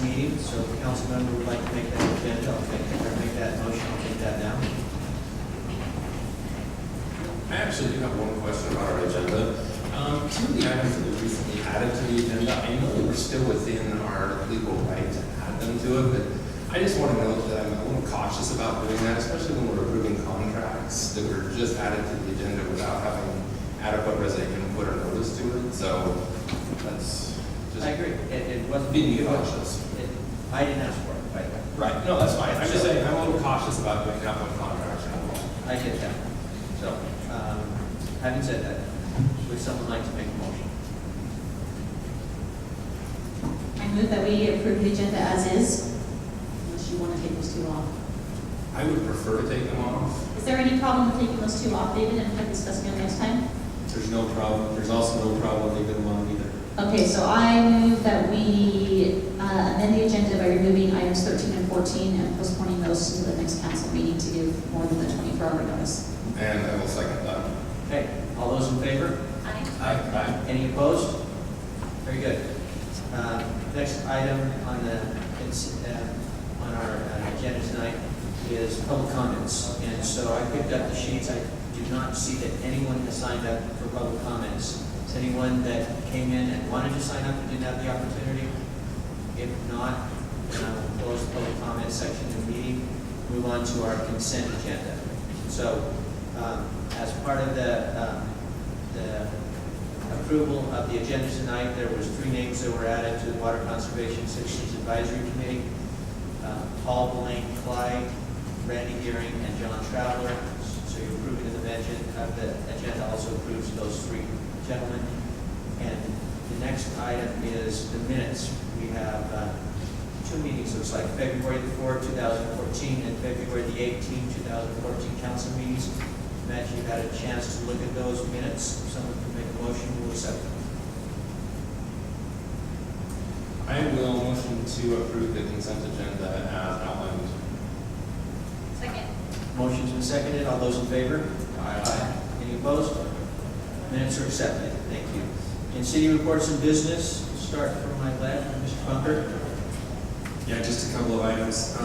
meeting, so if the council member would like to make that agenda, I'll make that motion, I'll take that down. I actually do have one question about our agenda. Two of the items that we recently added to the agenda, I know that we're still within our legal right to add them to it, but I just want to note that I'm a little cautious about doing that, especially when we're approving contracts that were just added to the agenda without having adequate resident input or notice to it. So that's just I agree, it wasn't. being cautious. I didn't ask for it, by the way. Right, no, that's fine. I'm just saying, I'm a little cautious about doing that when contracts are involved. I get that. So, having said that, would someone like to make a motion? I move that we approve the agenda as is, unless you want to take those two off. I would prefer to take them off. Is there any problem with taking those two off, David, and discussing them next time? There's no problem. There's also no problem leaving them on either. Okay, so I move that we amend the agenda by removing items 13 and 14 and postponing those to the next council meeting to give more than the 24-hour notice. And I will second that. Okay, all those in favor? Aye. Aye. Any opposed? Very good. Next item on our agenda tonight is public comments. And so I picked up the sheets. I do not see that anyone has signed up for public comments. Is anyone that came in and wanted to sign up and didn't have the opportunity? If not, then I will close the public comment section of the meeting, move on to our consent agenda. So, as part of the approval of the agenda tonight, there was 3 names that were added to the Water Conservation Citizens Advisory Committee. Paul Blaine Clyde, Randy Gearing, and John Traveler. So you're approving the mention of the agenda also approves those 3 gentlemen. And the next item is the minutes. We have 2 meetings, looks like February the 4th, 2014, and February the 18th, 2014 council meetings. Imagine you've had a chance to look at those minutes. If someone can make a motion, we'll accept them. I will motion to approve the consent agenda as outlined. Second. Motion's been seconded. All those in favor? Aye. Any opposed? Minutes are accepted. Thank you. In city reports and business, we'll start from my left, Mr. Bunker. Yeah, just a couple of items.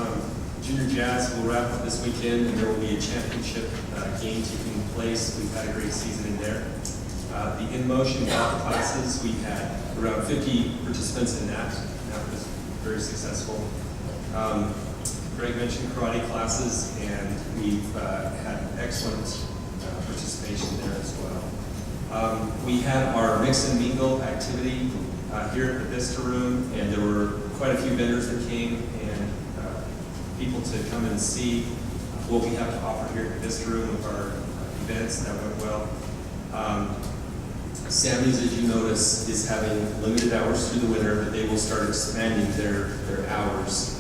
Junior Jazz will wrap up this weekend, and there will be a championship game taking place. We've had a great season in there. The In Motion golf classes, we had around 50 participants in that. That was very successful. Greg mentioned karate classes, and we've had excellent participation there as well. We had our Mix and Mingle activity here at the Vista Room, and there were quite a few vendors that came and people to come and see what we have to offer here at the Vista Room with our events. That went well. Sammy's, as you notice, is having limited hours through the winter, but they will start expanding their hours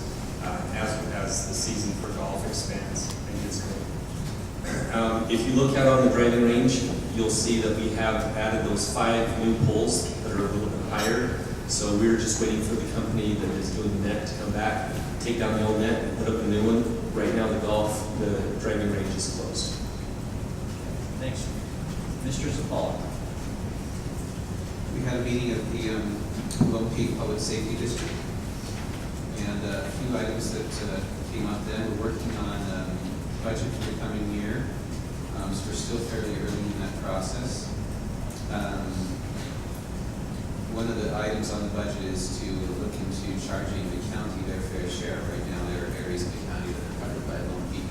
as the season for golf expands and gets going. If you look out on the driving range, you'll see that we have added those 5 new poles that are a little bit higher. So we're just waiting for the company that is doing the net to come back, take down the old net and put up a new one. Right now the driving range is closed. Thanks. Mr. Zapala. We had a meeting of the Lone Peak Public Safety District, and a few items that came up then. We're working on budget for the coming year, so we're still fairly early in that process. One of the items on the budget is to look into charging the county their fair share. Right now, there are areas of the county that are covered by Lone Peak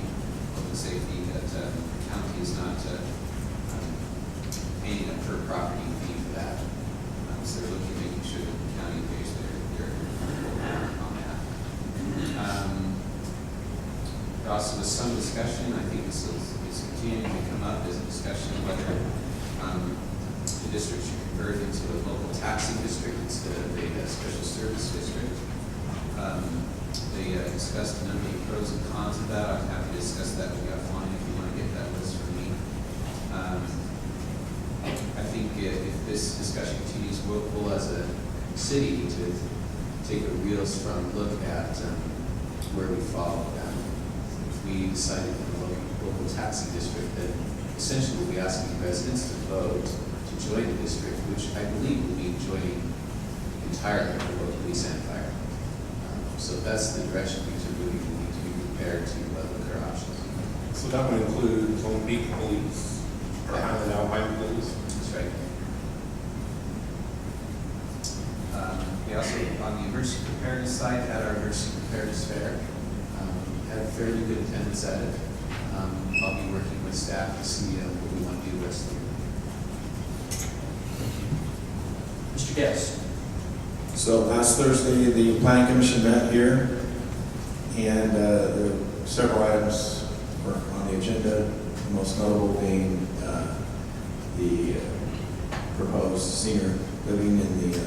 Public Safety that the county is not paying a per property fee for that. So they're looking at making sure that the county pays their on that. There also was some discussion, I think this is continuing to come up, is a discussion of whether the district should convert into a local taxing district instead of a special service district. They discussed a number of pros and cons of that. I'm happy to discuss that with you offline if you want to get that list from me. I think if this discussion continues, we'll as a city need to take a real strong look at where we fall with that. If we decided for a local taxing district, then essentially we'll be asking residents to vote to join the district, which I believe will mean joining entirely for both police and fire. that's the direction things are moving, we need to be prepared to look at our options. So that would include Lone Peak Police, or Highland Alpine Police? That's right. We also, on the emergency preparedness side, had our emergency preparedness fair. Had a fairly good attendance at it. I'll be working with staff to see what we want to do the rest of the year. Mr. Guest? So last Thursday, the planning commission met here, and there were several items were on the agenda, the most notable being the proposed senior living in the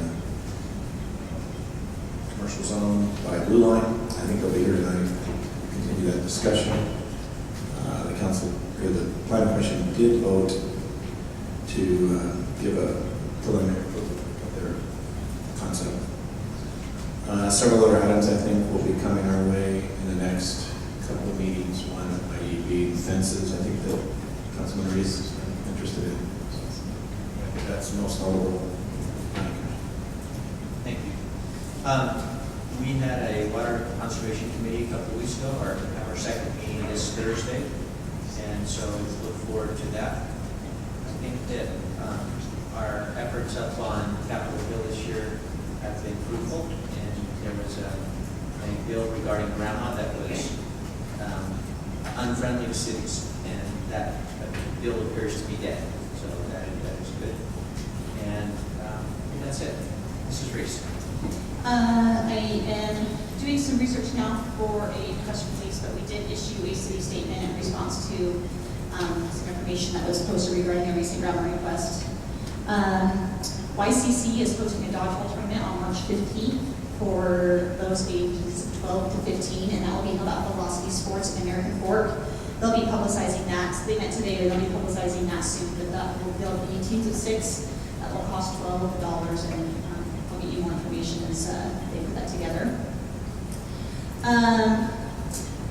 commercial zone by Blue Line. I think they'll be here tonight to continue that discussion. The council, or the planning commission did vote to give a preliminary approval of their concept. Several other items I think will be coming our way in the next couple of meetings. One might be fences. I think that Councilman Reese is interested in. So I think that's the most notable. Thank you. We had a water conservation committee a couple of weeks ago, our second meeting this Thursday, and so we look forward to that. I think that our efforts up on Capitol Hill this year have been fruitful, and there was a bill regarding grandma that was unfriendly to cities, and that bill appears to be dead, so that is good. And I think that's it. Mrs. Reese. I am doing some research now for a press release, but we did issue a city statement in response to some information that was posted regarding a recent grant request. YCC is hosting a dodgeball tournament on March 15th for those ages 12 to 15, and that will be held at Velocity Sports in American Fork. They'll be publicizing that. So they met today, or they'll be publicizing that soon, but they'll be teams of 6. That will cost $12, and I'll get you more information as they put that together.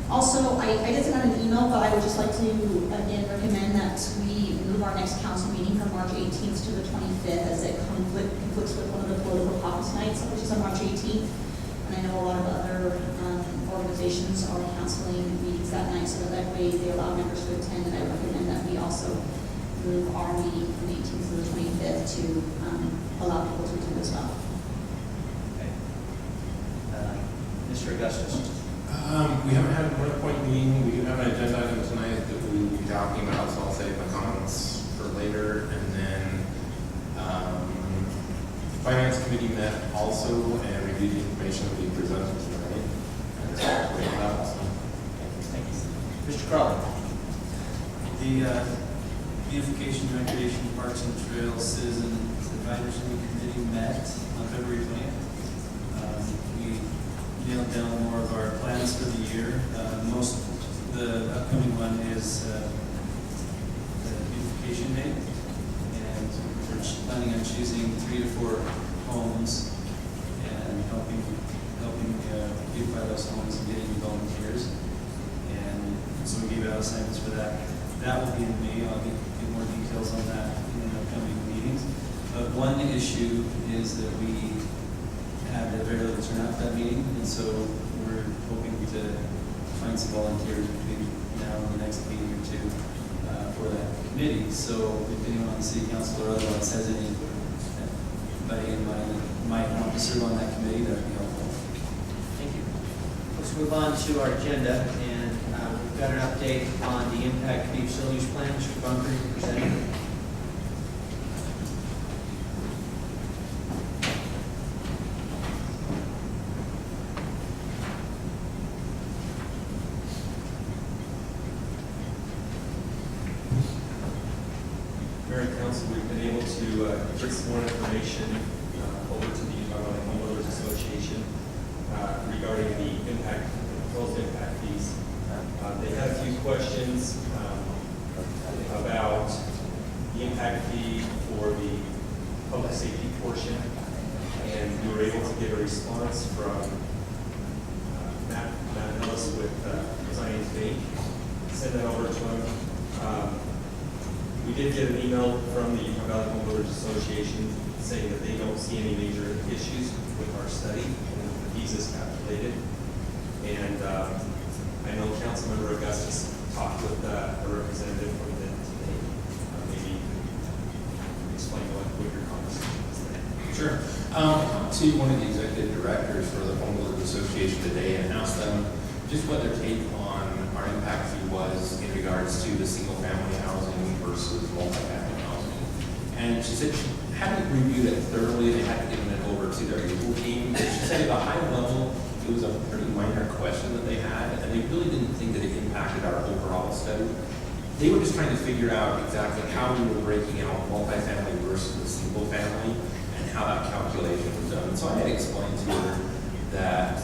Also, I did send out an email, but I would just like to, again, recommend that we move our next council meeting from March 18th to the 25th, as it conflicts with one of the political caucus nights, which is on March 18th. And I know a lot of other organizations are canceling meetings that night, so that way they allow members to attend, and I recommend that we also move our meeting from the 18th to the 25th to allow people to attend as well. Okay. Mr. Augustus. We haven't had a point meeting. We do have an agenda item tonight that we will be talking about, so I'll save my comments for later. And then Finance Committee met also and reviewed the information that we presented tonight. And that's what we have. So. Thank you. Mr. Crawley. The Beautification, Recreation, Parks and Trails Citizens Advisory Committee met on February 20th. We nailed down more of our plans for the year. The upcoming one is the Beautification Day, and we're planning on choosing 3 to 4 homes and helping beautify those homes and getting volunteers. And so we gave out assignments for that. That will be in May. I'll get more details on that in the upcoming meetings. But one issue is that we had a very little turnout at that meeting, and so we're hoping to find some volunteers between now and the next meeting or two for that committee. So if anyone on the city council or otherwise has anybody in mind that might want to serve on that committee, that would be helpful. Thank you. Let's move on to our agenda, and we've got an update on the impact fee facilities plan. Mr. Bunker, you presenting. Mayor and Council, we've been able to get some more information over to the Utah Homeowners Association regarding the proposed impact fees. They had a few questions about the impact fee for the public safety portion, and we were able to get a response from Matt Ellis with Zions Bank. Send that over to him. We did get an email from the Utah Valley Homeowners Association saying that they don't see any major issues with our study and the fees as calculated. And I know Councilmember Augustus talked with a representative from them today. Maybe you can explain what your conversation was there. Sure. Talked to one of the executive directors for the Home Builders Association today and asked them just what their take on our impact fee was in regards to the single-family housing versus multifamily housing. And she said she hadn't reviewed it thoroughly, they hadn't given it over to their legal team. She said at a high level, it was a pretty minor question that they had, and they really didn't think that it impacted our overall study. They were just trying to figure out exactly how we were breaking out multifamily versus the single family and how that calculation was done. So I had explained to her that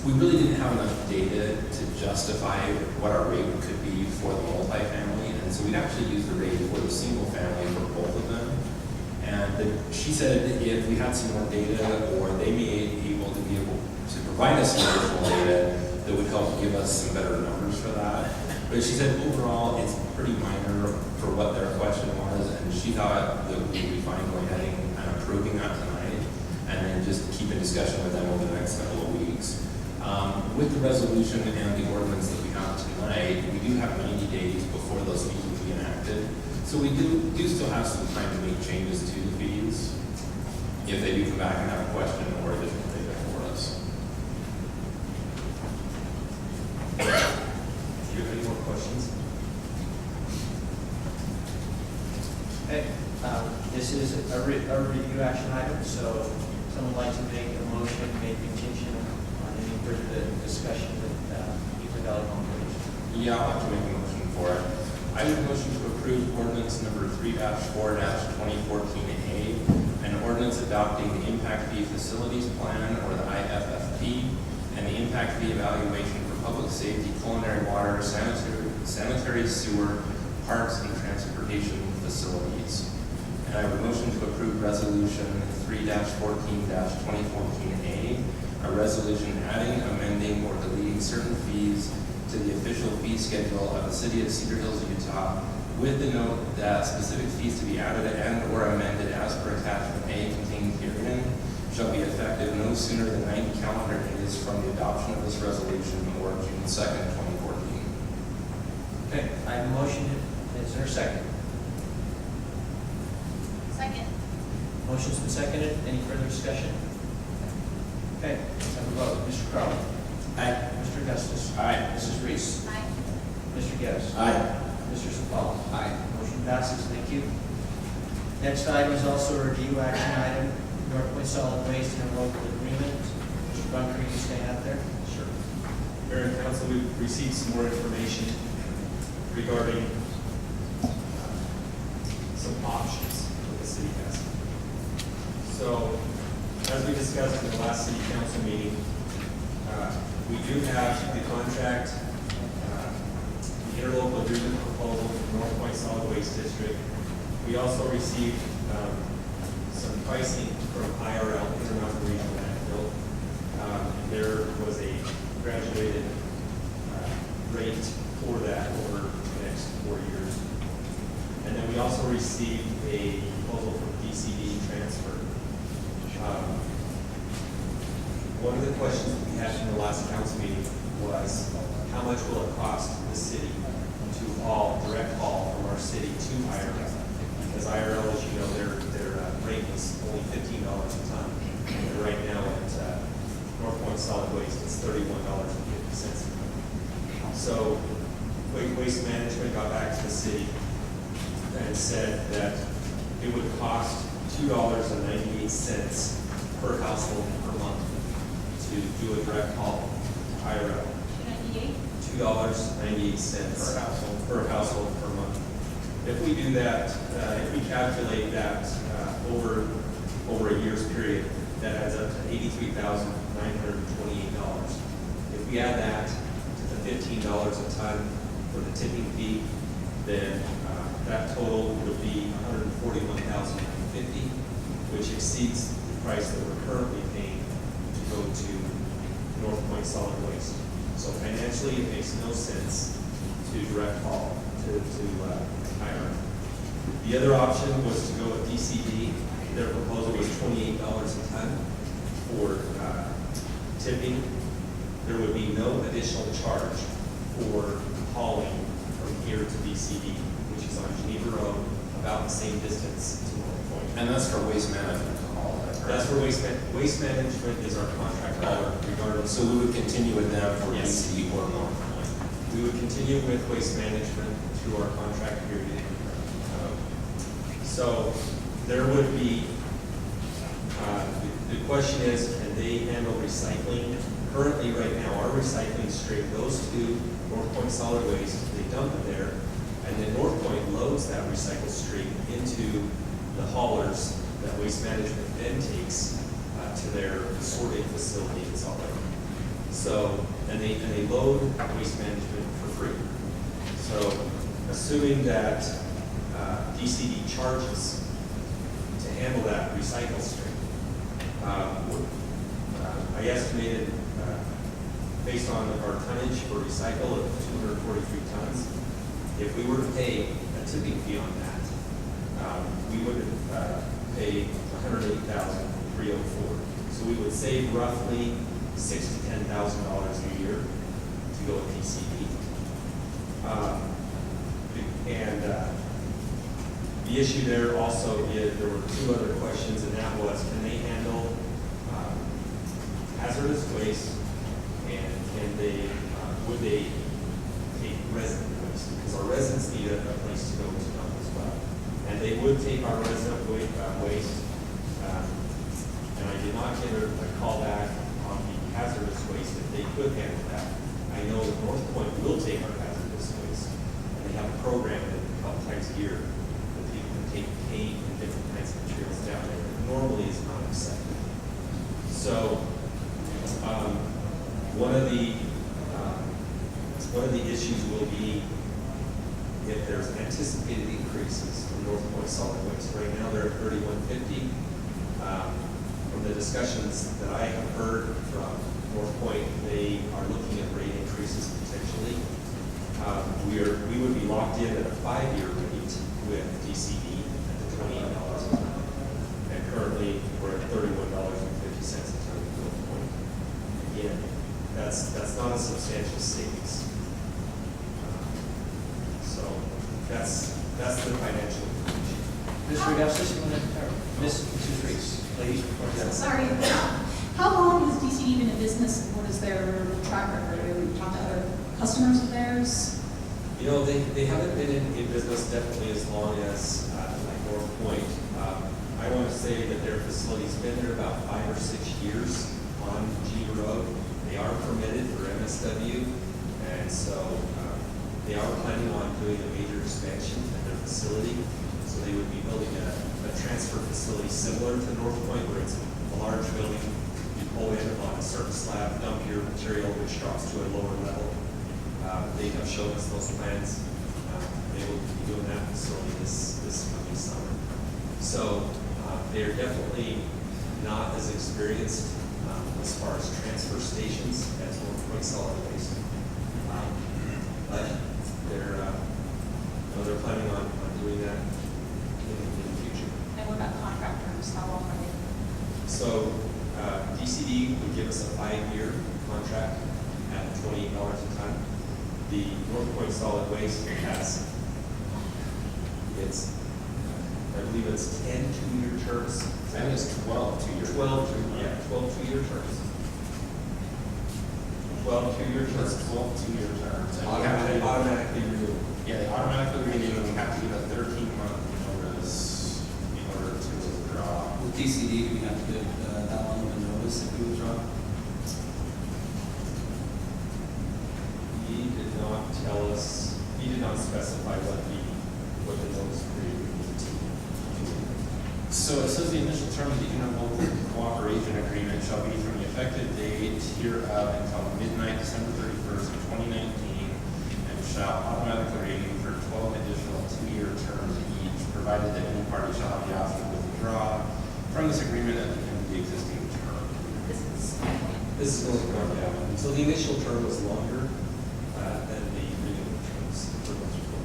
we really didn't have enough data to justify what our rate could be for the multifamily, and so we'd actually use the rate for the single family for both of them. And she said if we had some more data, or they may be able to provide us some additional data that would help give us some better numbers for that. But she said overall it's pretty minor for what their question was, and she thought that we would be fine going ahead and approving that tonight, and then just keep a discussion with them over the next couple of weeks. With the resolution and the ordinance that we have tonight, we do have 90 days before those fees will be enacted. So we do still have some time to make changes to the fees if they do come back and have a question or additional data for us. Do you have any more questions? Okay, this is a review action item, so someone would like to make a motion, make contingent on any further discussion with Ethan Valley Home Builders. Yeah, I'll have to make a motion for it. I would motion to approve ordinance number 3-4-2014A, an ordinance adopting the Impact Fee Facilities Plan, or the IFFP, and the Impact Fee Evaluation for Public Safety, Culinary Water, Sanitary Sewer, Parks, and Transportation Facilities. And I would motion to approve resolution 3-14-2014A, a resolution adding, amending, or deleting certain fees to the official fee schedule of the City of Cedar Hills, Utah, with the note that specific fees to be added and or amended as per attachment A contained herein shall be effective no sooner than 90 calendar days from the adoption of this resolution or June 2nd, 2014. Okay, I have a motion. Is there a second? Second. Motion's been seconded. Any further discussion? Okay, let's have a vote. Mr. Crowley. Aye. Mr. Augustus. Aye. Mrs. Reese. Aye. Mr. Gibbs. Aye. Mr. Sapala. Aye. Motion passes. Thank you. Next item is also a review action item, North Point Solid Waste Interlocal Agreement. Mr. Bunker, you stay out there? Sure. Mayor and Council, we've received some more information regarding some options that the city has. So, as we discussed in the last city council meeting, we do have the contract, the interlocal agreement proposal from North Point Solid Waste District. We also received some pricing from IRL, Intermountain Regional Landfill. There was a graduated rate for that over the next 4 years. And then we also received a proposal from DCD Transfer. One of the questions we had from the last council meeting was, how much will it cost the city to direct haul from our city to IRL? Because IRL, as you know, their rate was only $15 a ton. And right now at North Point Solid Waste, it's $31.50. So Waste Management got back to the city and said that it would cost $2.98 per household per month to do a direct haul to IRL. $2.98 per household per month. If we do that, if we calculate that over a year's period, that adds up to $83,928. If we add that to the $15 a ton for the tipping fee, then that total would be $141,950, which exceeds the price that we're currently paying to go to North Point Solid Waste. So financially, it makes no sense to direct haul to IRL. The other option was to go with DCD. Their proposal was $28 a ton for tipping. There would be no additional charge for hauling from here to DCD, which is on Geneva Road, about the same distance to North Point. And that's for waste management to haul that, correct? That's for waste management is our contract hauler regardless. So we would continue with them for Yes. DC or North Point. We would continue with waste management through our contract period. So there would be, the question is, can they handle recycling? Currently, right now, our recycling stream goes to North Point Solid Waste, they dump it there, and then North Point loads that recycle stream into the haulers that Waste Management then takes to their sorting facility in Salt Lake. So, and they load Waste Management for free. So, assuming that DCD charges to handle that recycle stream, I estimated, based on our tonnage for recycle of 243 tons, if we were to pay a tipping fee on that, we would pay $108,304. So we would save roughly $6,000 to $10,000 a year to go with DCD. The issue there also is, there were two other questions, and that was, can they handle hazardous waste, and can they, would they take resident waste? Because our residents need a place to go to dump as well. And they would take our resident waste, and I did not get a call back on the hazardous waste if they could handle that. I know that North Point will take our hazardous waste, and they have a program that a couple times a year that people can take paint and different kinds of materials down there that normally is not accepted. So, one of the issues will be if there's anticipated increases from North Point Solid Waste. Right now, they're at 3150. From the discussions that I have heard from North Point, they are looking at rate increases potentially. We would be locked in at a 5-year rate with DCD at the $28 a ton. And currently, we're at $31.50 a ton with North Point. Again, that's not a substantial savings. So that's the financial information. Mr. Augustus, you want to, Mrs. Reese, ladies, before that. Sorry. How long has DCD been in business, and what is their track record? Have we talked to other customers of theirs? You know, they haven't been in business definitely as long as like North Point. I want to say that their facility's been there about 5 or 6 years on G Road. They are permitted for MSW, and so they are planning on doing a major expansion at their facility. So they would be building a transfer facility similar to North Point, where it's a large building. You pull in on a certain slab, dump your material, which drops to a lower level. They have shown us those plans. They will be doing that facility this coming summer. So they're definitely not as experienced as far as transfer stations as North Point Solid Waste. But they're planning on doing that in the future. And what about contractors? How long are they? So DCD would give us a 5-year contract at $28 a ton. The North Point Solid Waste has, I believe it's 10 2-year terms. That is 12 2-year. 12 2-year terms. 12 2-year terms. That's 12 2-year terms. And we have They to- automatically renew. Yeah, they automatically renew, and we have to give a 13-month notice in order to withdraw. With DCD, do we have to give that long of a notice if we withdraw? He did not tell us, he did not specify what the notice period would be. So it says the initial term of the interlocal cooperation agreement shall be from the effective date hereof until midnight December 31st of 2019, and shall automatically renew for 12 additional 2-year terms each, provided that any party shall have the option to withdraw from this agreement at the end of the existing term. This is going to come down. So the initial term was longer than the renewal terms for those people.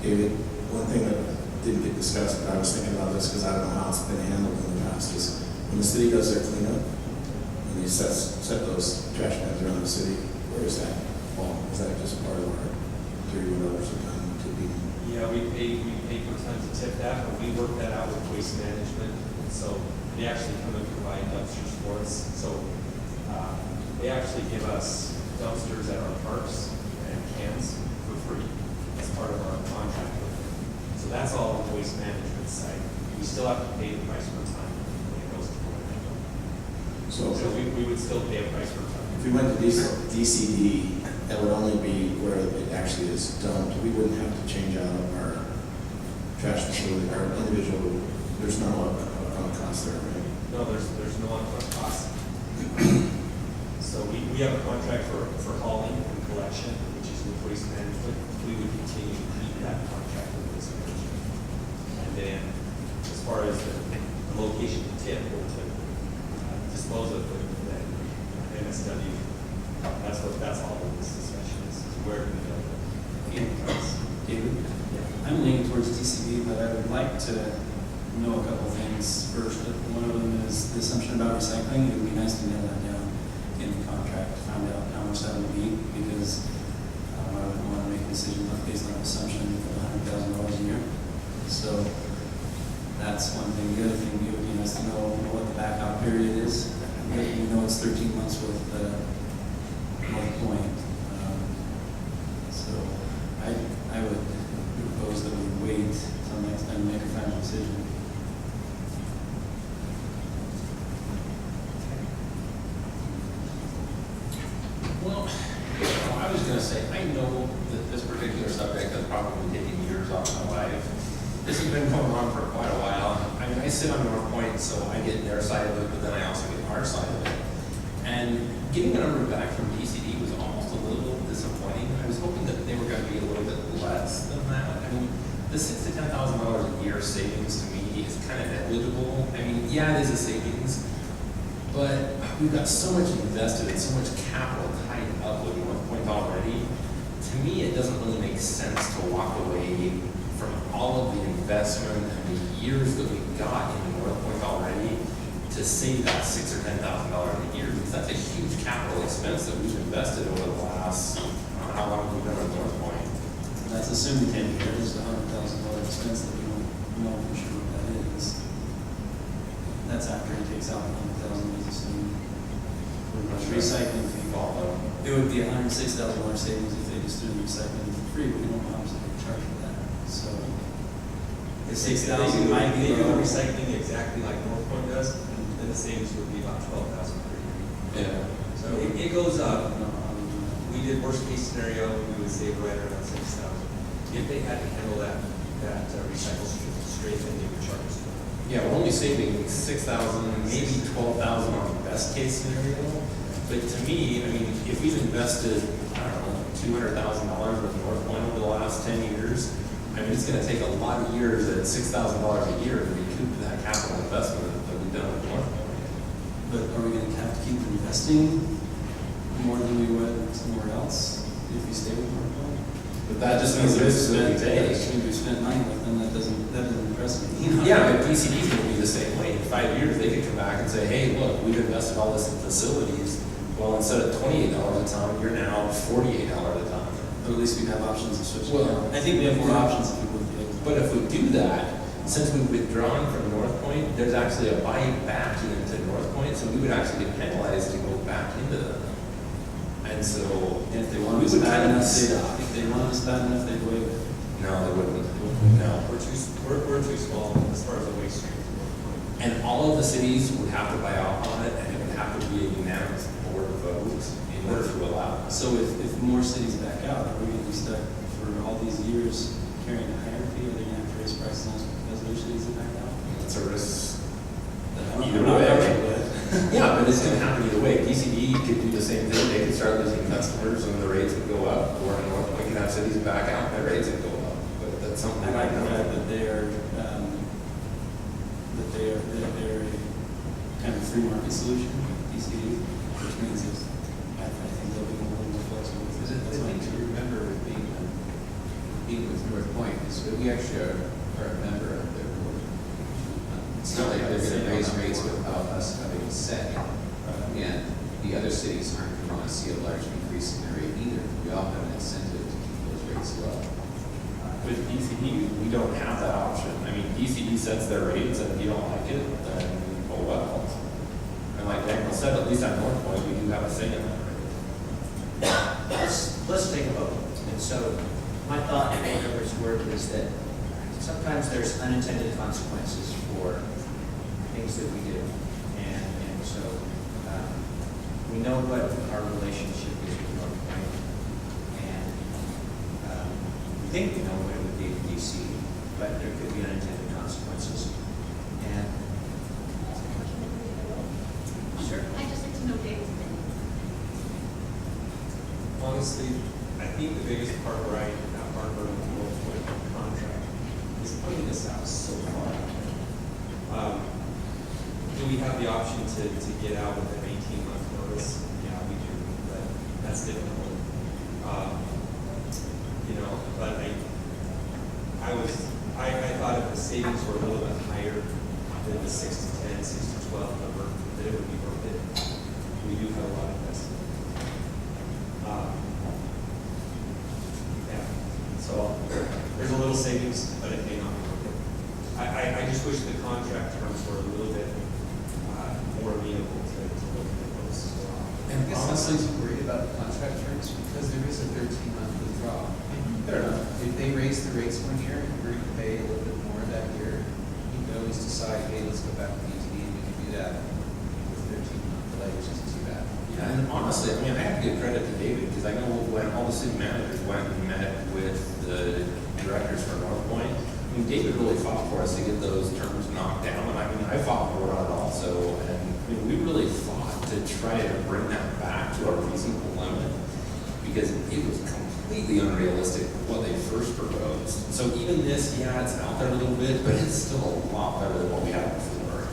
David, one thing that didn't get discussed, but I was thinking about this because I don't know how it's been handled in the past, is when the city does their cleanup, when they set those trash cans around the city, Yeah, we pay per ton to tip that, but we work that out with waste management. So they actually come and provide dumpsters for us. So they actually give us dumpsters at our parks and cans for free as part of our contract with them. So that's all on the waste management side. We still have to pay the price per ton when it goes to the landfill. So So we would still pay a price per ton. if we went to DCD, that would only be where it actually is dumped. We wouldn't have to change out our trash facility, our individual, there's no upfront cost there, right? No, there's no upfront cost. So we have a contract for hauling and collection, which is with waste management. We would continue to keep that contract with waste management. And then as far as the location to tip or to dispose of the MSW, that's all of this discussion is where we go. David? I'm leaning towards DCD, but I would like to know a couple things first. One of them is the assumption about recycling. It would be nice to nail that down in the contract, to find out how much that would be, because I wouldn't want to make a decision based on an assumption of $100,000 a year. So that's one thing. The other thing, it would be nice to know what the backup period is. We know it's 13 months with North Point. So I would propose that we wait until next time to make a final decision. Well, I was gonna say, I know that this particular subject has probably taken years off my life. This has been going on for quite a while. I mean, I sit on North Point, so I get their side of it, but then I also get our side of it. And getting a number back from DCD was almost a little disappointing. I was hoping that they were gonna be a little bit less than that. I mean, the $6,000 to $10,000 a year savings to me is kind of negligible. I mean, yeah, it is a savings, but we've got so much invested and so much capital tied up with North Point already. To me, it doesn't really make sense to walk away from all of the investment and the years that we got in North Point already to save that $6,000 or $10,000 a year, because that's a huge capital expense that we've invested over the last, I don't know how long we've been at North Point. And that's assuming 10 years, a $100,000 expense that we don't know for sure what that is. That's after he takes out the $100,000 is assumed. Recycling fee. It would be $106,000 savings if they just do recycling for free, but we don't know how much they charge for that. So the 6,000 might be They do low. recycling exactly like North Point does, then the savings would be about 12,000 per year. Yeah. So it goes up. No, We did worst case scenario, we would save right around 6,000. If they had to handle that recycle straight, then they would charge us for it. Yeah, we're only saving 6,000, maybe 12,000 on the best case scenario. But to me, I mean, if we've invested, I don't know, $200,000 with North Point over the last 10 years, I mean, it's gonna take a lot of years at $6,000 a year to recoup that capital investment that we've done with North Point. but are we going to have to keep investing more than we would somewhere else if we stay with North Point? But that just means the risks that we take. We spent money with them, that doesn't impress me. Yeah, but DCD is gonna be the same way. In 5 years, they could come back and say, hey, look, we've invested all this in facilities. Well, instead of $28 a ton, you're now $48 a ton. But at least we have options of switching. Well, I think we have more options if we would be able to. But if we do that, since we've withdrawn from North Point, there's actually a buyback into North Point, so we would actually get penalized to go back into them. And so, And if they want we us would bad kind of enough, stop. if they want us bad enough, they'd waive it. No, they wouldn't. No. We're too small as far as the waste stream. And all of the cities would have to buy out on it, and it would have to be a unanimous board vote in order to allow it. So if more cities back out, are we going to be stuck for all these years carrying a higher fee? Are they going to have to raise prices as those cities that back out? It's a risk. I'm Either not way. comfortable with. Yeah, but it's gonna happen either way. DCD could do the same thing. They could start losing customers and the rates would go up, or in North Point, you could have cities back out, and their rates would go up. But that's something I like the know. fact that they're a kind of free market solution, DCD, which means is, I think they'll be a little more flexible. The thing to remember with being with North Point is that we actually are a member of their board. It's not like they're going to raise rates without us having a say. And the other cities aren't going to want to see a large increase in their rate either. We all have an incentive to keep those rates low. with DCE, we don't have that option. I mean, DCE sets their rates, and if you don't like it, then, oh well. And like Daniel said, at least at North Point, we do have a say in that rate. Let's take a vote. And so my thought, in whatever it's worth, is that sometimes there's unintended consequences for things that we do. And so we know what our relationship is with North Point. And we think we know what it would be with DC, but there could be unintended consequences. And sure. I just like to know David's opinion. Honestly, I think the biggest part where I have heartburn with the contract is putting this out so far out there. Do we have the option to get out with an 18-month notice? Yeah, we do, but that's difficult. But I thought if the savings were a little bit higher than the 6 to 10, 6 to 12 number, that it would be worth it. We do have a lot of this. Yeah, so there's a little savings, but it may not be worth it. I just wish the contract terms were a little bit more amenable to looking at those. And I guess honestly, I'm worried about the contract terms because there is a 13-month withdrawal. Fair enough. If they raise the rates one year and we're going to pay a little bit more that year, you can always decide, hey, let's go back to BTD and we can do that with 13-month delay, which isn't too bad. Yeah, and honestly, I mean, I have to give credit to David, because I know when all the city managers went and met with the directors for North Point, I mean, David really fought for us to get those terms knocked down, and I mean, I fought for it also, and I mean, we really fought to try to bring that back to a reasonable limit, because it was completely unrealistic what they first proposed. So even this, yeah, it's out there a little bit, but it's still a lot better than what we had before.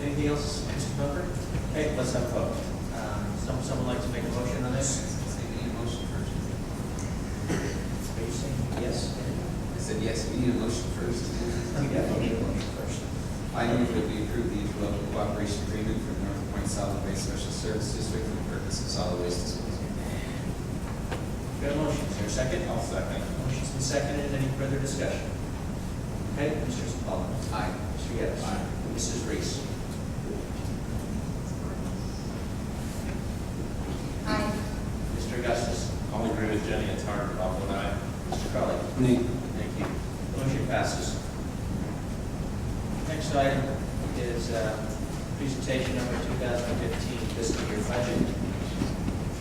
Anything else, Mr. Bumper? Okay, let's have a vote. Someone like to make a motion on this? Say we need a motion first. Are you saying yes? I said, yes, we need a motion first. We definitely need a motion first. I move that we approve the interlocal cooperation agreement for the North Point Solid Waste Special Service District for the purpose of solid waste disposal. Got a motion, is there a second? I'll second. Motion's been seconded, any further discussion? Okay, Mr. Zapala. Aye. Mr. Geddes. Aye. Mrs. Reese. Aye. Mr. Augustus. I'll agree with Jenny, it's hard to follow an eye. Mr. Crowley. Thank you. Motion passes. Next item is presentation of our 2015 fiscal year budget.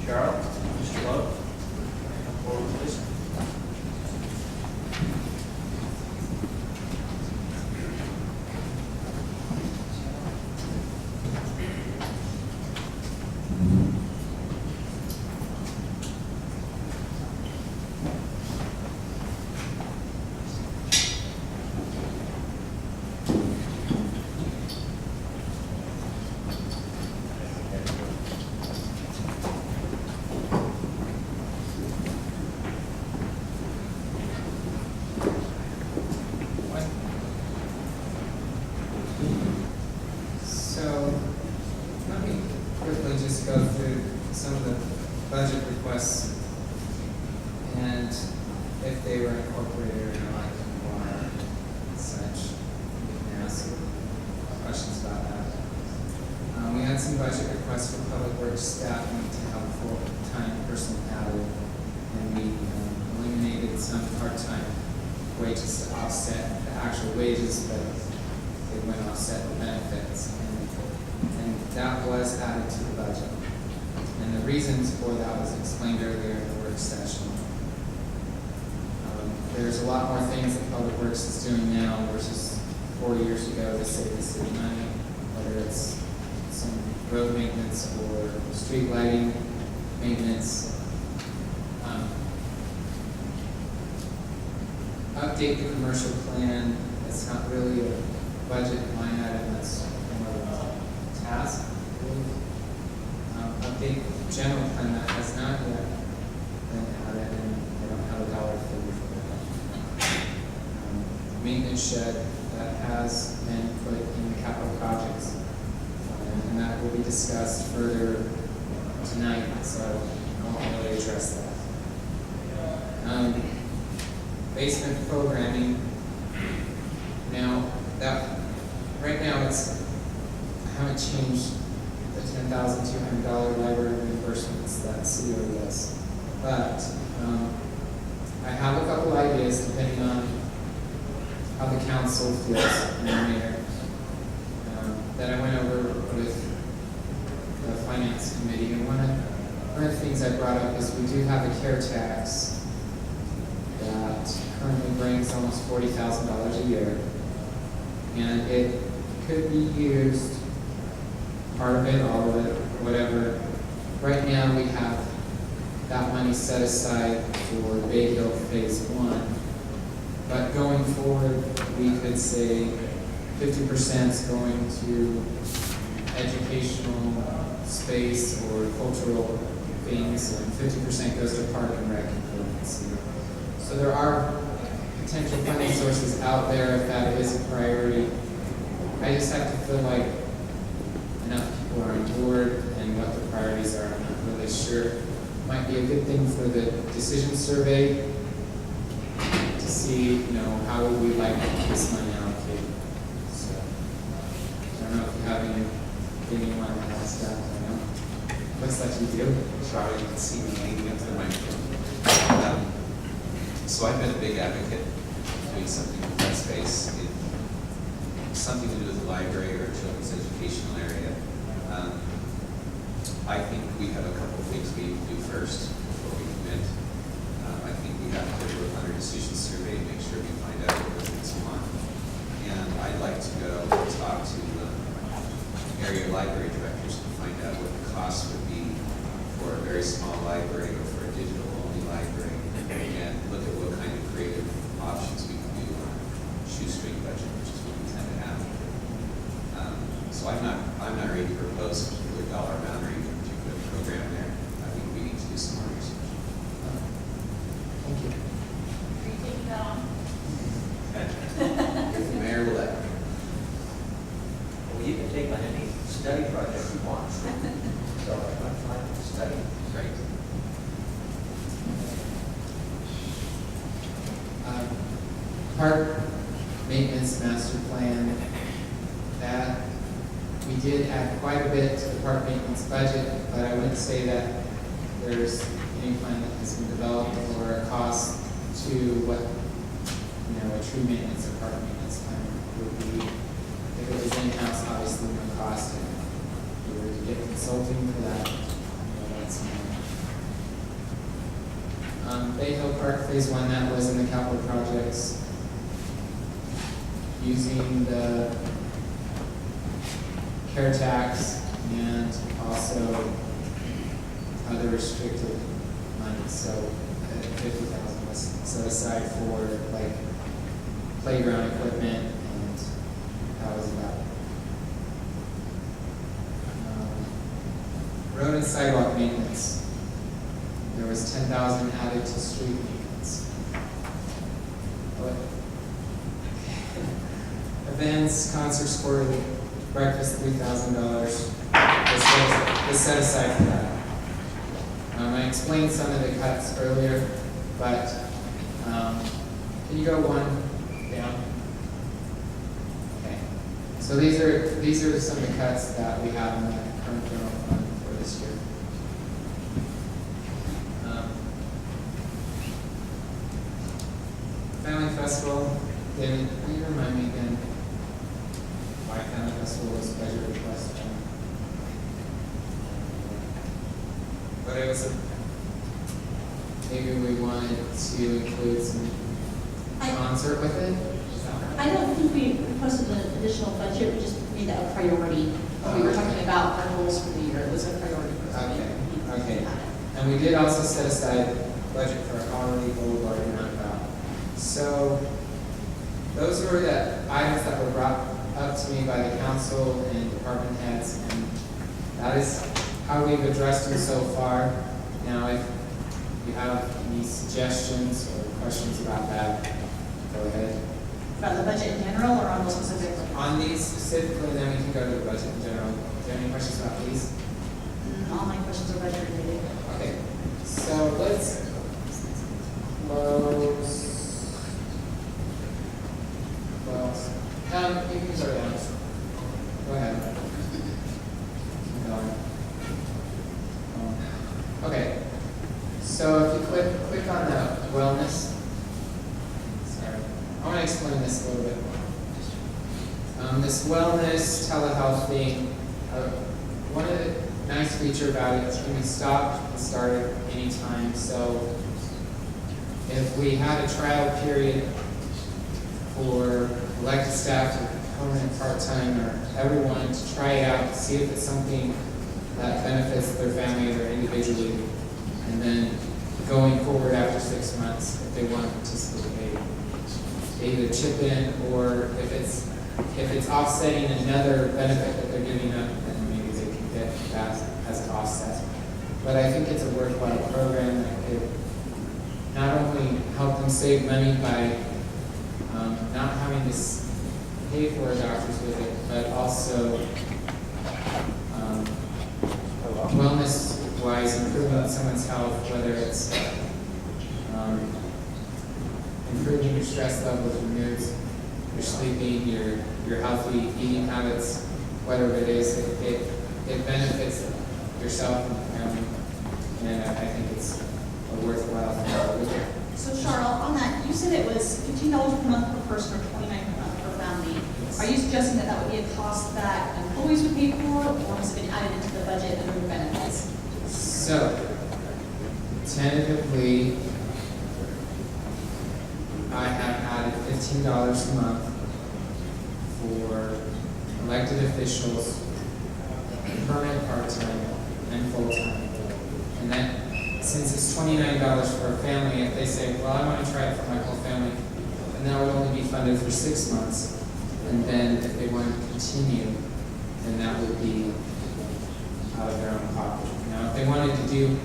Cheryl, Mr. Lowe, come forward, please. So, let me quickly just go through some of the budget requests and if they were incorporated or not, or such. You can ask questions about that. We had some budget requests for public works staffing to have a full-time person added, and we eliminated some part-time wages to offset the actual wages, but it went offset the benefits. And that was added to the budget. And the reasons for that was explained earlier in the work session. There's a lot more things that Public Works is doing now versus 4 years ago to save the city money, whether it's some road maintenance or street lighting maintenance. Update the commercial plan. That's not really a budget line item, that's more of a task. Update the general plan that has not yet been added, and I don't have a dollar figure for that. Maintenance shed that has been put in the capital projects, and that will be discussed further tonight, so I won't really address that. Basement programming. Now, right now I haven't changed the $10,200 library reimbursements that Cedar does. But, I have a couple ideas depending on how the council feels and the mayor. That I went over with the finance committee, and one of the things I brought up is we do have a care tax that currently brings almost $40,000 a year, and it could be used, part of it, all of it, whatever. Right now, we have that money set aside for Bay Hill Phase 1, but going forward, we could say 50% is going to educational space or cultural things, and 50% goes to park and rec improvements. So there are potential funding sources out there if that is a priority. I just have to feel like enough people are on board and what the priorities are. I'm not really sure. Might be a good thing for the decision survey to see, how would we like this money allocated. So I don't know if you have anything you want to ask that. Looks like you do. Sorry, you can see me leaning into the microphone. So I've been a big advocate of doing something with that space, something to do with the library or children's educational area. I think we have a couple of things we need to do first before we commit. I think we have to do a decision survey and make sure we find out what things we want. And I'd like to go talk to area library directors to find out what the cost would be for a very small library or for a digital-only library, and look at what kind of creative options we can do on a shoestring budget, which is what we tend to have. So I'm not ready to propose a particular dollar amount or even a particular program there. I think we need to do some more research. Thank you. Are you taking that on? If the mayor will let me. Well, you can take on any study project you want. So I'm fine with study. Great. Park maintenance master plan, that we did add quite a bit to the park maintenance budget, but I wouldn't say that there's any plan that has been developed or a cost to what, a true maintenance or park maintenance plan would be. If it was in-house, obviously no cost, and if we were to get consulting for that, that's more. Bay Hill Park Phase 1, that was in the capital projects. Using the care tax and also other restricted money. So $50,000 was set aside for like playground equipment, and that was about it. Road and sidewalk maintenance. There was $10,000 added to street maintenance. Events, concerts, sporting, breakfast, $3,000 was set aside for that. I explained some of the cuts earlier, but can you go one down? Okay. So these are some of the cuts that we have in the current general fund for this year. Family Festival, David, can you remind me again why Family Festival was budget request? But it was maybe we wanted to include some concert with it? I don't think we requested an additional budget, we just made that a priority. When we were talking about our goals for the year, it was a priority for us. Okay. And we did also set aside budget for Holiday Boulevard and Roundabout. So those were the items that were brought up to me by the council and department heads, and that is how we've addressed them so far. Now, if you have any suggestions or questions about that, go ahead. About the budget in general or on those specifically? On these specifically, then we can go to the budget in general. Do you have any questions about these? All my questions are budget related. Okay, so let's look So if you click on the wellness, sorry, I want to explain this a little bit more. This wellness telehealth thing, one of the nice feature about it is it can be stopped and started anytime. So if we had a trial period for elected staff or permanent part-time or everyone to try it out, see if it's something that benefits their family or individually, and then going forward after 6 months, if they want to participate, they either chip in, or if it's offsetting another benefit that they're giving up, then maybe they can get that as an offset. But I think it's a worthwhile program that could not only help them save money by not having to pay for a doctor's visit, but also wellness-wise, improving someone's health, whether it's improving your stress levels, your moods, your sleeping, your healthy eating habits, whatever it is, it benefits yourself and the family, and I think it's a worthwhile thing. So Charlotte, on that, you said it was $15 per month per person or $29 per month per family. Are you suggesting that that would be a cost that employees would pay for, or has it been added into the budget under the benefits? So, tentatively, I have added $15 a month for elected officials, permanent part-time, and full-time. And that, since it's $29 for a family, if they say, well, I want to try it for my whole family, then that would only be funded for 6 months. And then if they want to continue, then that would be out of their own pocket. Now, if they wanted to do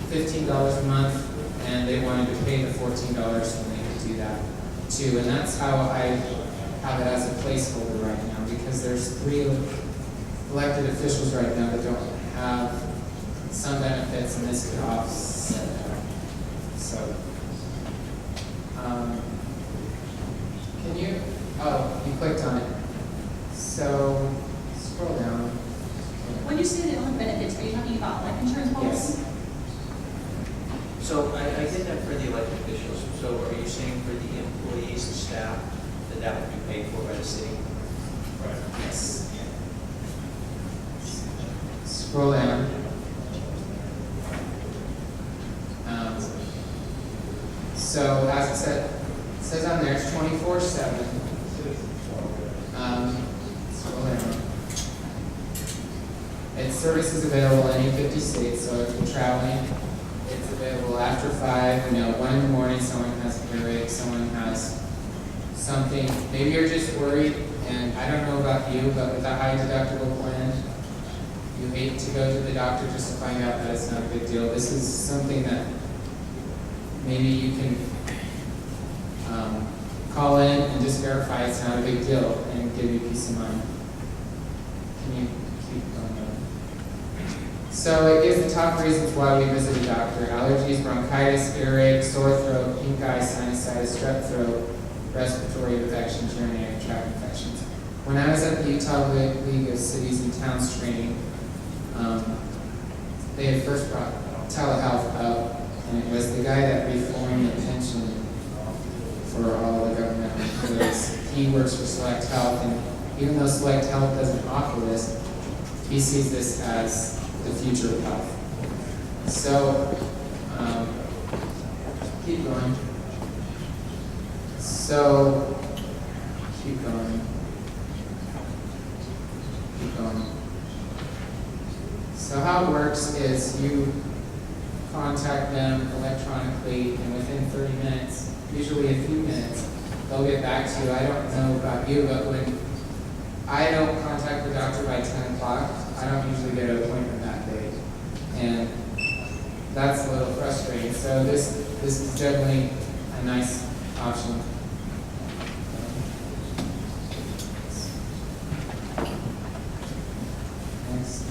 $15 a month and they wanted to pay the $14, then they could do that too. And that's how I have it as a placeholder right now, because there's 3 elected officials right now that don't have some benefits, and this could offset that. So, can you, you clicked on it. So, scroll down. When you say the only benefits, are you talking about life insurance policy? Yes. So I did that for the elected officials. So are you saying for the employees and staff that that would be paid for by the city? Right. Yes. Scroll down. So as it says on there, it's 24/7. Scroll down. Its service is available in any 50 states, so if you're traveling, it's available after 5, 1 in the morning, someone has an earache, someone has something, maybe you're just worried, and I don't know about you, but with a high deductible plan, you hate to go to the doctor just to find out that it's not a big deal. This is something that maybe you can call in and just verify it's not a big deal and give you peace of mind. Can you keep going? So it gives the top reasons why we visit a doctor: allergies, bronchitis, earache, sore throat, pink eye, sinusitis, strep throat, respiratory infections, urinary tract infections. When I was at the Utah League of Cities and Towns training, they had first brought telehealth up, and it was the guy that reformed the pension for all the government employees. He works for Select Health, and even though Select Health doesn't offer this, he sees this as the future of health. So, keep going. So, keep going. Keep going. So how it works is you contact them electronically, and within 30 minutes, usually a few minutes, they'll get back to you. I don't know about you, but when I don't contact the doctor by 10 o'clock, I don't usually get an appointment that day. And that's a little frustrating. So this is definitely a nice option. Next.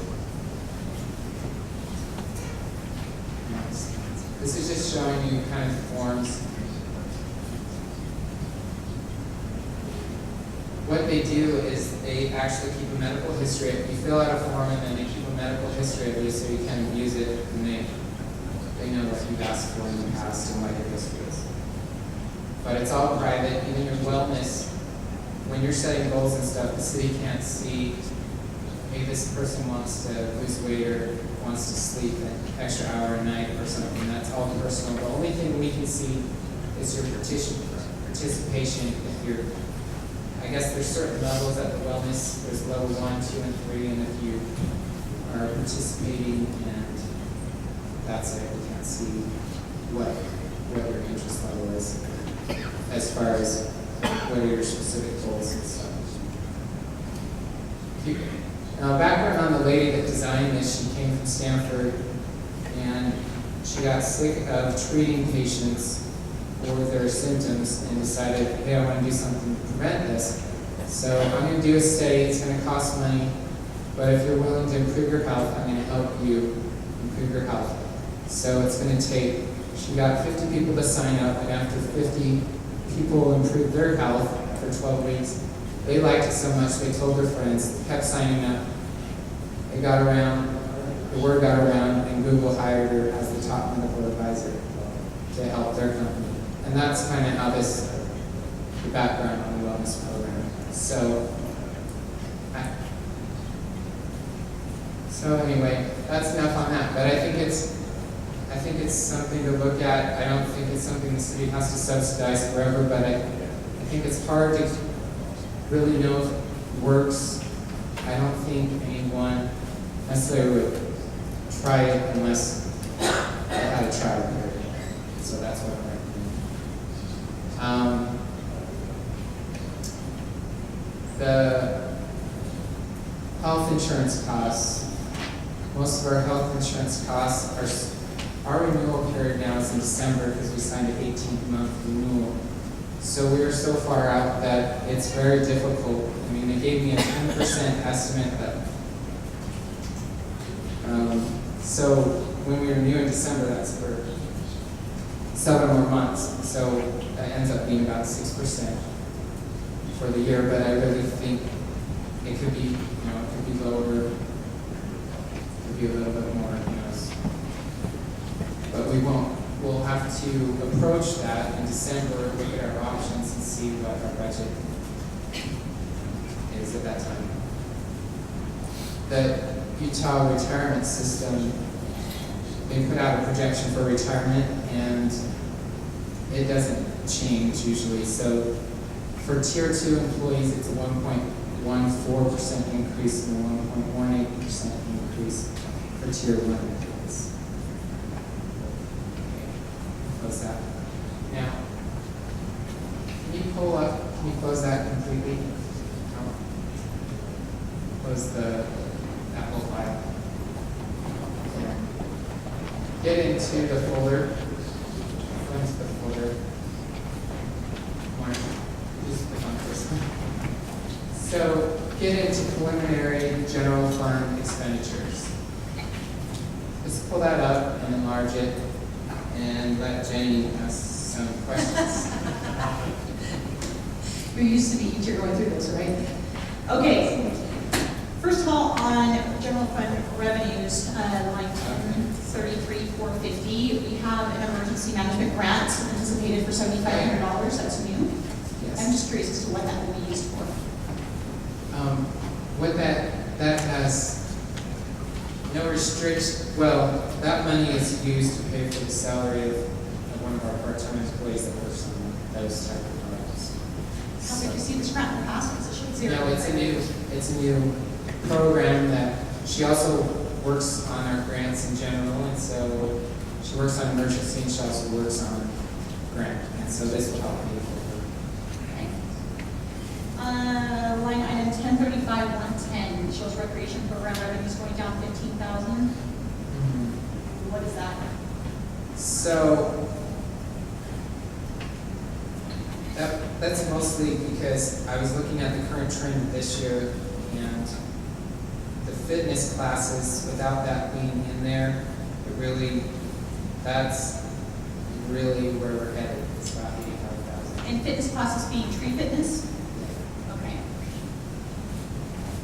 This is just showing you kind of forms. What they do is they actually keep a medical history. You fill out a form and then they keep a medical history of you, so you can use it, and they know what you've asked for in the past and what your history is. But it's all private, even your wellness, when you're setting goals and stuff, the city can't see, hey, this person wants to lose weight or wants to sleep an extra hour a night or something. That's all personal. The only thing we can see is your participation. If you're, I guess there's certain levels at the wellness. There's level 1, 2, and 3, and if you are participating, and that's it. We can't see what your interest level is as far as what are your specific goals and stuff. Now, background on the lady that designed this, she came from Stanford, and she got sick of treating patients for their symptoms and decided, hey, I want to do something to prevent this. So I'm going to do a study, it's going to cost money, but if you're willing to improve your health, I'm going to help you improve your health. So it's going to take, she got 50 people to sign up, and after 50 people improved their health for 12 weeks, they liked it so much, they told their friends, kept signing up. It got around, the word got around, and Google hired her as the top medical advisor to help their company. And that's kind of how the background on the wellness program. So anyway, that's enough on that. But I think it's something to look at. I don't think it's something the city has to subsidize forever, but I think it's hard to really know if it works. I don't think anyone necessarily would try it unless they had a trial period. So that's what I'm recommending. The health insurance costs. Most of our health insurance costs our renewal period now is in December because we signed an 18-month renewal. So we are so far out that it's very difficult. I mean, they gave me a 10% estimate, but so when we renew in December, that's for 7 more months. So that ends up being about 6% for the year. But I really think it could be, it could be lower, it could be a little bit more, But we won't. We'll have to approach that in December, look at our options and see what our budget is at that time. The Utah retirement system, they put out a projection for retirement and it doesn't change usually. So for Tier 2 employees, it's a 1.14% increase and a 1.18% increase for Tier 1 employees. Close that. Now, can you close that completely? Close that whole file. Yeah. Get into the folder. Go into the folder. Just click on this one. So, get into preliminary general fund expenditures. Just pull that up and enlarge it. And let Jenny ask some questions. You're used to the easier going through this, right? Okay. First of all, on general fund revenues, line 1033,450, we have an emergency management grant anticipated for $7,500. That's new. Yes. I'm just curious as to what that will be used for. What that has no restriction. Well, that money is used to pay for the salary of one of our part-time employees that works on those type of projects. How did you see this grant in the past? Because it showed zero. No, it's a new program that she also works on our grants in general, and so she works on emergency and she also works on grant, and so this will help pay for her. Okay. Line item 1035,110 shows recreation program revenues going down 15,000. What is that? So that's mostly because I was looking at the current trend this year, and the fitness classes, without that being in there, that's really where we're headed. It's about 85,000. And fitness classes being tree fitness? Okay.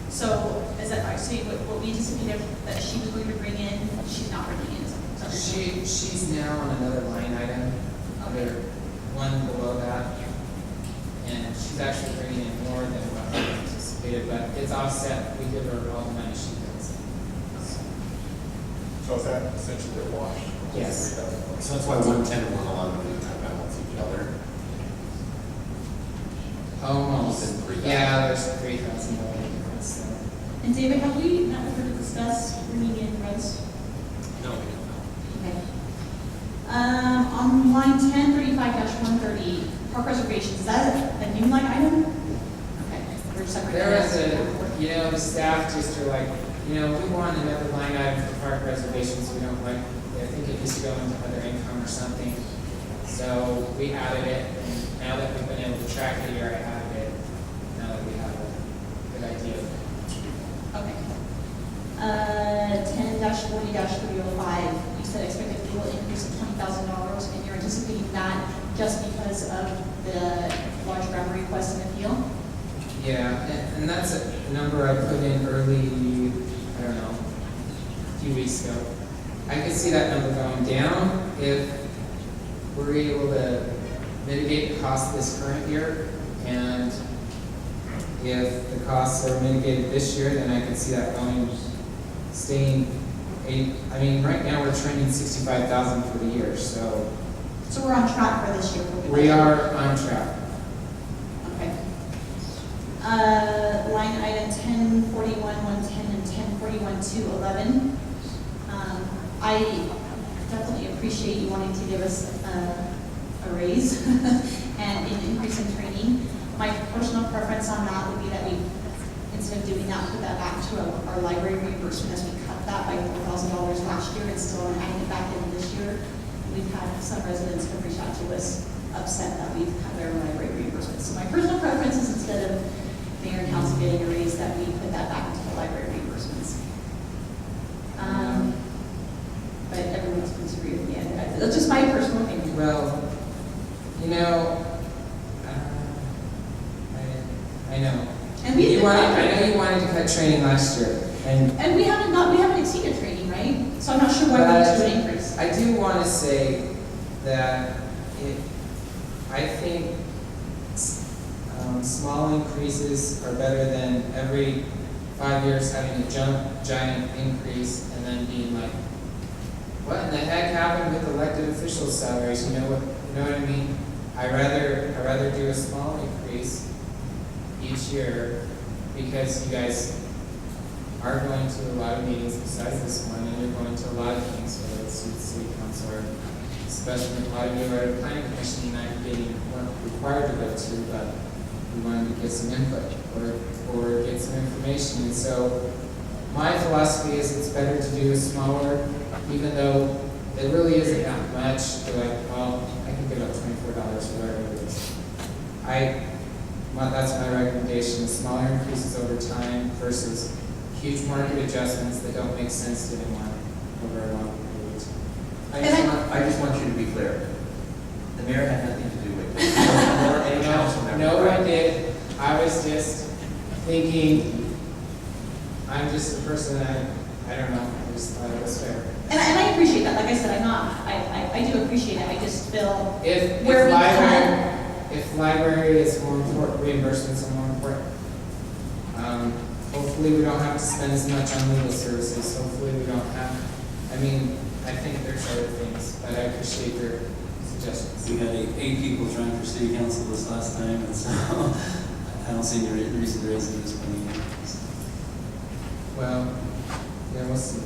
So is that right? So what we anticipated that she was going to bring in, she's not bringing in? Is that what you're saying? She's now on another line item, under one below that. And she's actually bringing in more than what I anticipated, but it's offset, we give her all the money she gets. So is that essentially a wash? Yes. So that's why 110 and 111 would kind of balance each other. Almost. Within 3,000. Yeah, there's $3,000 difference there. And David, have we met with her to discuss bringing in rents? No, we don't know. Okay. On line 1035-130, park reservations, is that a new line item? Okay, we're separating There that. was the staff just are like, we want another line item for park reservations, we don't like, I think it needs to go into other income or something. So we added it, and now that we've been able to track it here, I added it, now that we have a good idea. Okay. 10-40-305, you said expected fuel increase of $20,000, and you're anticipating that just because of the large grammar request in the field? Yeah, and that's a number I put in early, I don't know, a few weeks ago. I could see that number going down if we're able to mitigate the cost this current year, and if the costs are mitigated this year, then I could see that staying right now we're trending 65,000 for the year, so. So we're on track for this year? We are on track. Okay. Line item 1041-110 and 1041-211. I definitely appreciate you wanting to give us a raise and an increase in training. My personal preference on that would be that we, instead of doing that, put that back to our library reimbursement, as we cut that by $4,000 last year and still adding it back in this year. We've had some residents have reached out to us upset that we've cut their library reimbursement. So my personal preference is, instead of mayor and council getting a raise, that we put that back into the library reimbursements. But everyone else can disagree with me. That's just my personal opinion. Well, I know. And we I know you wanted to cut training last year, and we haven't exceeded training, right? So I'm not sure why we need to do an increase. I do want to say that I think small increases are better than every 5 years having a giant increase and then being like, what in the heck happened with elected officials' salaries? You know what I mean? I rather do a small increase each year, because you guys are going to a lot of meetings besides this one, and you're going to a lot of things, whether it's with city council or especially a lot of you are at a planning commission, weren't required to go to, but we wanted to get some input or get some information. And so my philosophy is it's better to do a smaller, even though it really isn't that much. You're like, well, I can give up $24 or whatever it is. That's my recommendation, smaller increases over time versus huge market adjustments that don't make sense to anyone over a long period. I just want you to be clear. The mayor had nothing to do with it. Or any council member. No right? one did. I was just thinking, I'm just a person I don't know, I just thought it was fair. And I appreciate that. Like I said, I do appreciate it. I just feel If where we can. library is more important, reimbursements are more important. Hopefully we don't have to spend as much on legal services. Hopefully we don't have, I think there's other things, but I appreciate your suggestions. We had eight people trying for city council this last time, and so I don't see any reason to raise it this point. Well, yeah, we'll see.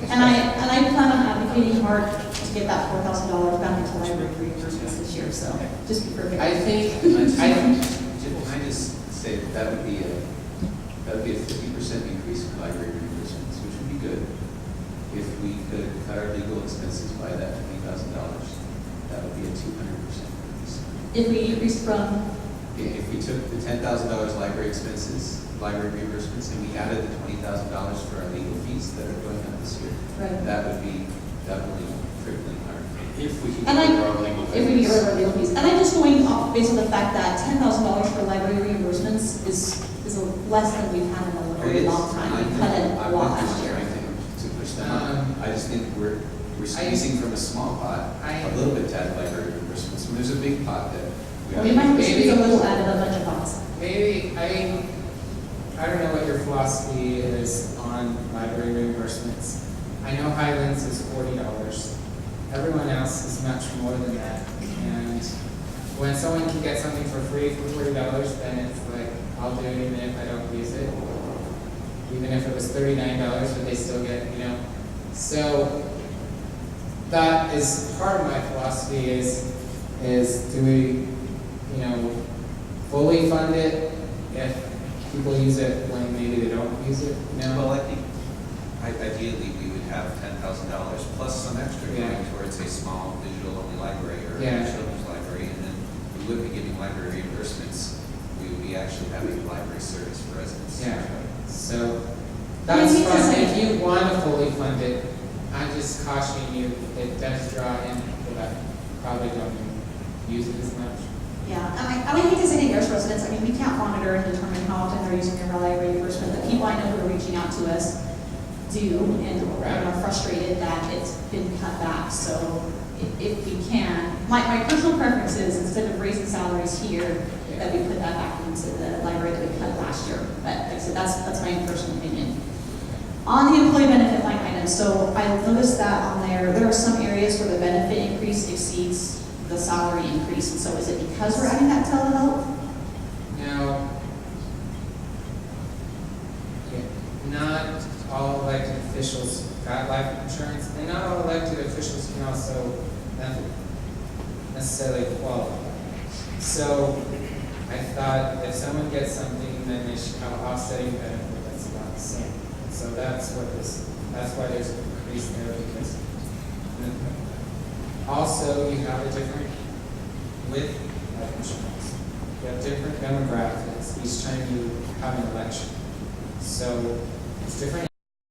And I plan on advocating hard to get that $4,000 back into library reimbursements this year. So just be perfect. I think, Can I just say that would be a 50% increase in library reimbursements, which would be good. If we could cut our legal expenses by that $20,000, that would be a 200% increase. If we increase from, If we took the $10,000 library expenses, library reimbursements, and we added the $20,000 for our legal fees that are going up this year, right. that would be doubling, tripling our. If we can And get rid of our legal if we get rid fees. of our legal fees. And I'm just going off based on the fact that $10,000 for library reimbursements is less than we've had in a very long time. We cut it a lot last year. To push that on. I just think we're squeezing from a small pot, a little bit to add library reimbursements, and there's a big pot that Well, we might squeeze a little out of a bunch of pots. Maybe, I don't know what your philosophy is on library reimbursements. I know Highlands is $40. Everyone else is much more than that. And when someone can get something for free for $40, then it's like, I'll do it even if I don't use it. Even if it was $39, but they still get, So that is part of my philosophy is do we, fully fund it if people use it when maybe they don't use it? Well, I think ideally we would have $10,000 plus some extra Yeah. going towards a small digital-only library or Yeah. a children's library, and then we would be giving library reimbursements. We would be actually having a library service for residents. Yeah, so that's Yeah, because fine. If you want to fully fund it, I'm just cautioning you, it does draw in people that probably don't even use it as much. Yeah, I hate to say to residents, we can't monitor and determine how often they're using their library reimbursement. The people I know who are reaching out to us do and are frustrated that it's been cut back. So if we can, my personal preference is instead of raising salaries here, that we put that back into the library that we cut last year. But like I said, that's my personal opinion. On the employee benefit line item, so I noticed that on there are some areas where the benefit increase exceeds the salary increase. And so is it because we're adding that telehealth? Now, not all elected officials got life insurance, and not all elected officials can also necessarily qualify. So I thought if someone gets something, then they should have offsetting benefit that's about the same. So that's why there's an increase there, because also you have a different with life insurance. You have different demographics each time you have an election. So it's different